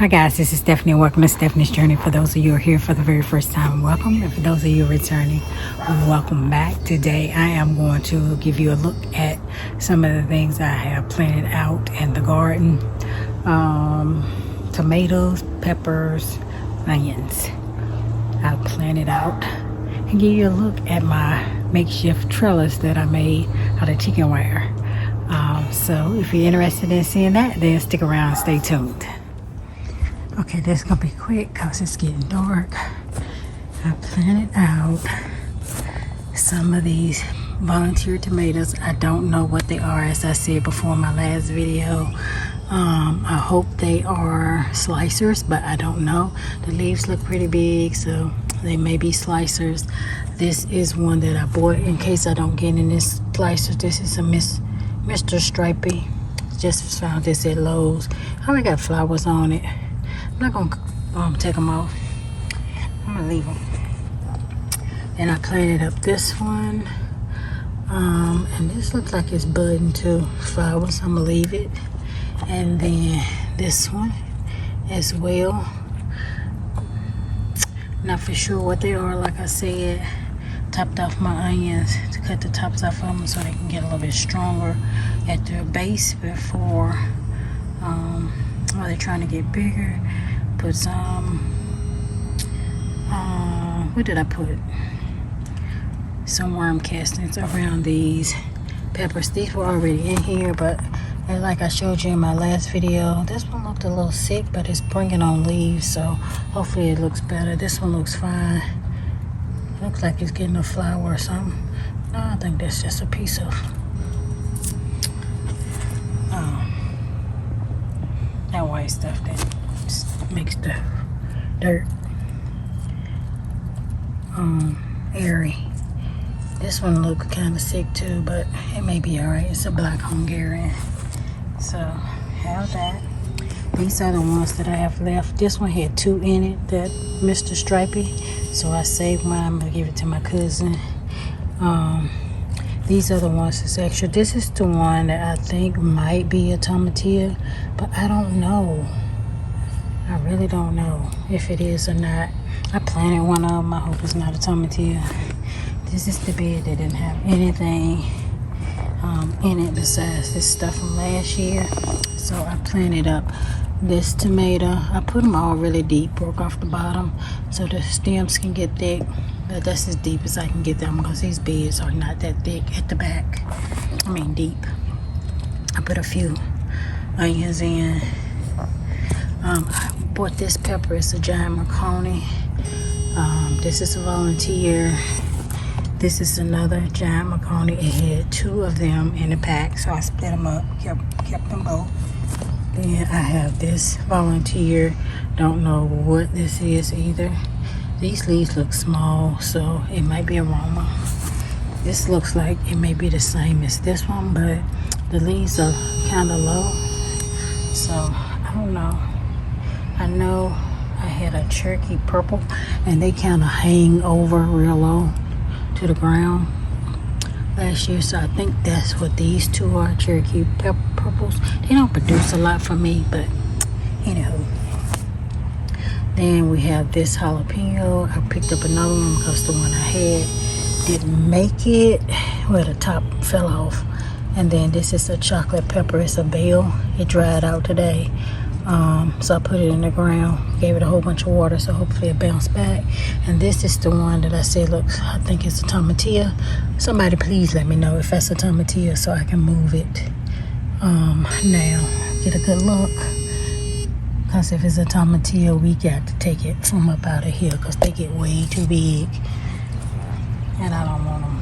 Hi guys, this is Stephanie. Welcome to Stephanie's Journey. For those of you who are here for the very first time, welcome. And for those of you returning, welcome back. Today I am going to give you a look at some of the things I have planted out in the garden. Tomatoes, peppers, onions. I planted out and give you a look at my makeshift trellis that I made out of chicken wire. So if you're interested in seeing that, then stick around and stay tuned. Okay, this is gonna be quick because it's getting dark. I planted out some of these volunteer tomatoes. I don't know what they are, as I said before in my last video. I hope they are slicers, but I don't know. The leaves look pretty big, so they may be slicers. This is one that I bought in case I don't get in this slicer. This is a Mr. Stripey. Just found this at Lowe's. I already got flowers on it. I'm not gonna take them off. I'm gonna leave them. Then I planted up this one, and this looks like it's budding too. Flowers. I'm gonna leave it. And then this one as well. Not for sure what they are. Like I said, topped off my onions to cut the tops off of them so they can get a little bit stronger at their base before while they're trying to get bigger. Put some what did I put? Some worm castings around these peppers. These were already in here, but like I showed you in my last video, this one looked a little sick, but it's bringing on leaves, so hopefully it looks better. This one looks fine. Looks like it's getting a flower or something. No, I think that's just a piece of that white stuff that makes the dirt airy. This one looks kind of sick too, but it may be alright. It's a black Hungarian. So have that. These are the ones that I have left. This one had 2 in it, that Mr. Stripey. So I saved one. I'm gonna give it to my cousin. These are the ones that's extra. This is the one that I think might be a tomatillo, but I don't know. I really don't know if it is or not. I planted one of them. I hope it's not a tomatillo. This is the bed that didn't have anything in it besides this stuff from last year. So I planted up this tomato. I put them all really deep, broke off the bottom so the stems can get thick. But that's as deep as I can get them because these beds are not that thick at the back. I mean deep. I put a few onions in. I bought this pepper. It's a giant macaroni. This is a volunteer. This is another giant macaroni. It had 2 of them in the pack, so I split them up, kept them both. Then I have this volunteer. Don't know what this is either. These leaves look small, so it might be aroma. This looks like it may be the same as this one, but the leaves are kind of low, so I don't know. I know I had a Cherokee purple, and they kind of hang over real low to the ground last year, so I think that's what these 2 are, Cherokee purples. They don't produce a lot for me, but anywho. Then we have this jalapeno. I picked up another one because the one I had didn't make it. Well, the top fell off. And then this is a chocolate pepper. It's a bale. It dried out today. So I put it in the ground, gave it a whole bunch of water, so hopefully it bounced back. And this is the one that I said looks, I think it's a tomatillo. Somebody please let me know if that's a tomatillo so I can move it now. Get a good look. Because if it's a tomatillo, we got to take it from up out of here because they get way too big. And I don't want them.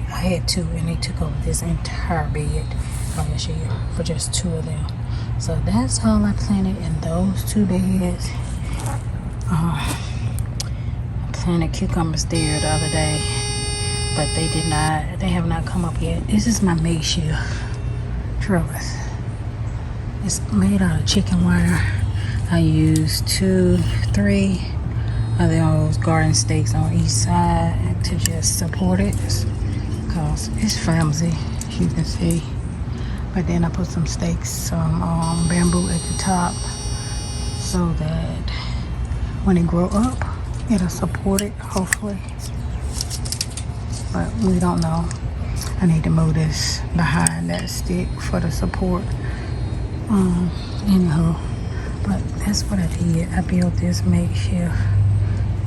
I had 2 and they took over this entire bed from this year for just 2 of them. So that's all I planted in those 2 beds. I planted cucumbers there the other day, but they have not come up yet. This is my makeshift trellis. It's made out of chicken wire. I used 2, 3 of those garden stakes on each side to just support it because it's flimsy, as you can see. But then I put some stakes, some bamboo at the top so that when it grow up, it'll support it, hopefully. But we don't know. I need to move this behind that stick for the support. Anyhow, but that's what I did. I built this makeshift.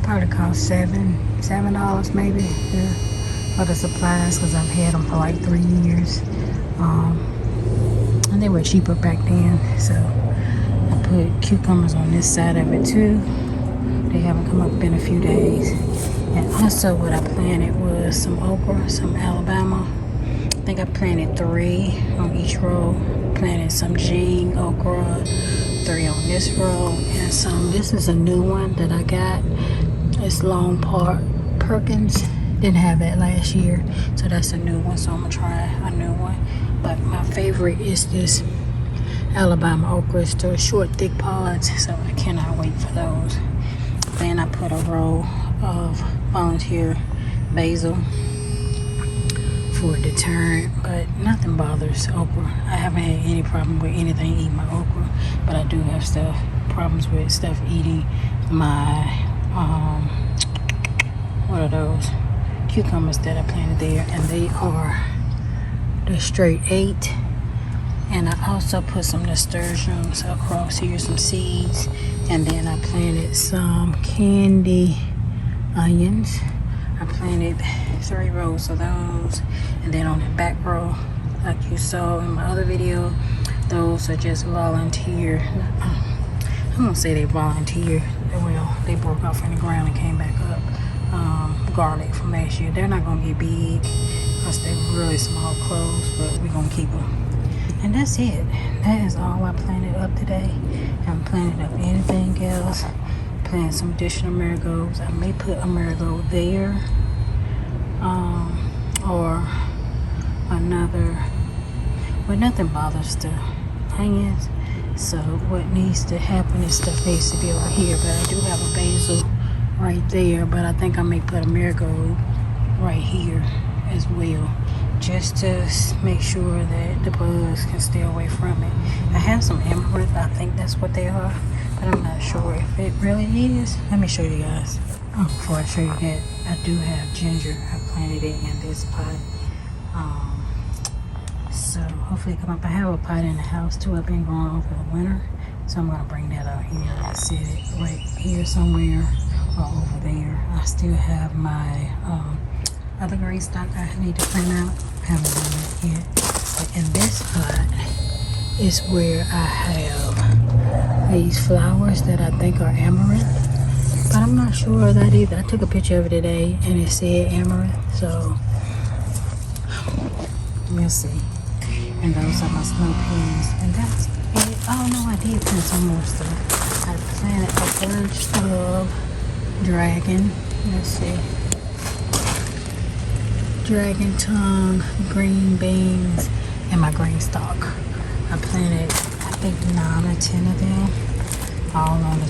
Probably cost $7 maybe, yeah, for the supplies, because I've had them for like 3 years. And they were cheaper back then. So I put cucumbers on this side of it too. They haven't come up in a few days. And also what I planted was some okra, some Alabama. I think I planted 3 on each row. Planted some Jing okra, 3 on this row, and some. This is a new one that I got. It's Long Park Perkins. Didn't have that last year, so that's a new one. So I'm gonna try a new one. But my favorite is this Alabama okra. It's the short, thick pods, so I cannot wait for those. Then I put a row of volunteer basil for a deterrent, but nothing bothers okra. I haven't had any problem with anything eating my okra, but I do have problems with stuff eating my what are those cucumbers that I planted there, and they're straight 8. And I also put some nasturtiums across here, some seeds, and then I planted some candy onions. I planted 3 rows of those, and then on the back row, like you saw in my other video, those are just volunteer. I'm gonna say they volunteered. Well, they broke off in the ground and came back up. Garlic from last year. They're not gonna get big because they're really small cloves, but we're gonna keep them. And that's it. That is all I planted up today. I haven't planted up anything else. Plant some additional marigolds. I may put a marigold there, or another, but nothing bothers the onions. So what needs to happen is stuff needs to be over here. But I do have a basil right there, but I think I may put a marigold right here as well, just to make sure that the bugs can stay away from it. I have some amaranth. I think that's what they are, but I'm not sure if it really is. Let me show you guys. Oh, before I show you that, I do have ginger. I planted it in this pot. So hopefully it come up. I have a pot in the house too. I've been growing over the winter, so I'm gonna bring that out here and set it right here somewhere or over there. I still have my other gray stock I need to print out. I haven't done that yet. But in this pot is where I have these flowers that I think are amaranth, but I'm not sure of that either. I took a picture of it today and it said amaranth, so we'll see. And those are my snow peas, and that's it. Oh no, I did plant some more stuff. I planted a bunch of dragon. Let's see. Dragon tongue, green beans, and my green stalk. I planted, I think 9 or 10 of them, all on the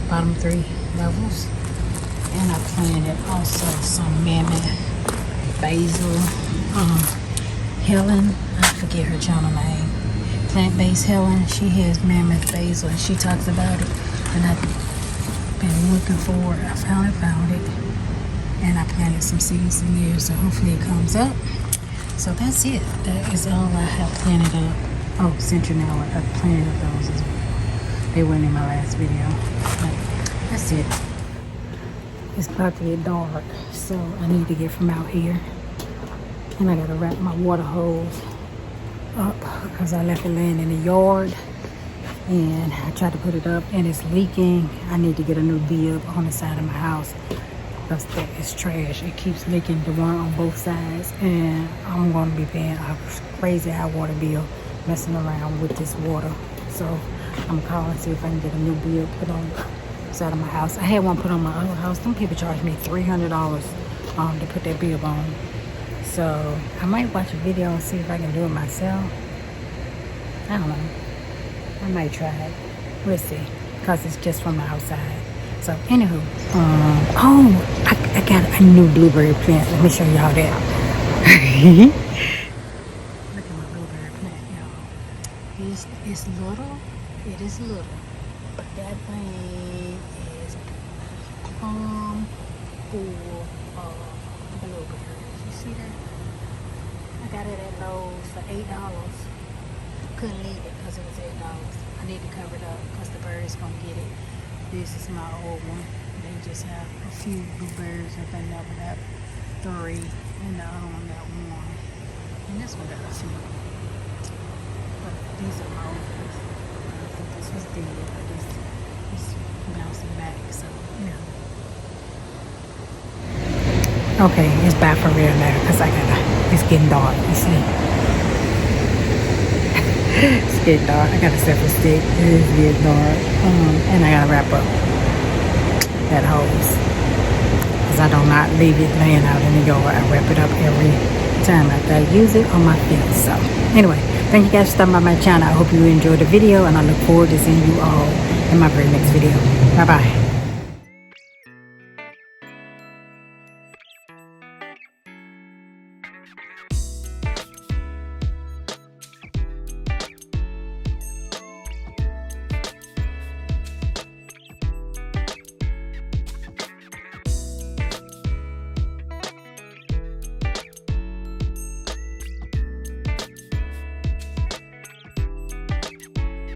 bottom 3 levels. And I planted also some mammoth basil. Helen, I forget her channel name. Plant-based Helen, she has mammoth basil, and she talks about it. And I've been looking for it. I finally found it. And I planted some seeds in there, so hopefully it comes up. So that's it. That is all I have planted up. Oh, citronella, I planted up those as well. They weren't in my last video. But that's it. It's about to get dark, so I need to get from out here. And I gotta wrap my water hose up because I left it laying in the yard. And I tried to put it up and it's leaking. I need to get a new bib on the side of my house. Because that is trash. It keeps leaking, the one on both sides, and I'm going to be paying a crazy high water bill messing around with this water. So I'm calling to see if I can get a new bill put on the side of my house. I had one put on my other house. Some people charged me $300 to put that bill on. So I might watch a video and see if I can do it myself. I don't know. I might try it. We'll see. Because it's just from the outside. So, anywho, I got a new blueberry plant. Let me show y'all that. Look at my blueberry plant, y'all. It's little. It is little. full blueberries. You see that? I got it at Lowe's for $8. Couldn't leave it because it was $8. I need to cover it up because the birds gonna get it. This is my old one. They just have a few blueberries. I think that one got 3, and the other one got 1, and this one got 2. But these are my old ones. I think this was dead. I just it's bouncing back. So yeah. Okay, it's back for real now because it's getting dark. You see. It's getting dark. I got a separate stick. It is getting dark. And I gotta wrap up that hose. Because I do not leave it laying out in the yard. I wrap it up every time after I use it on my feet. So anyway, thank you guys for stopping by my channel. I hope you enjoyed the video, and I look forward to seeing you all in my very next video. Bye bye.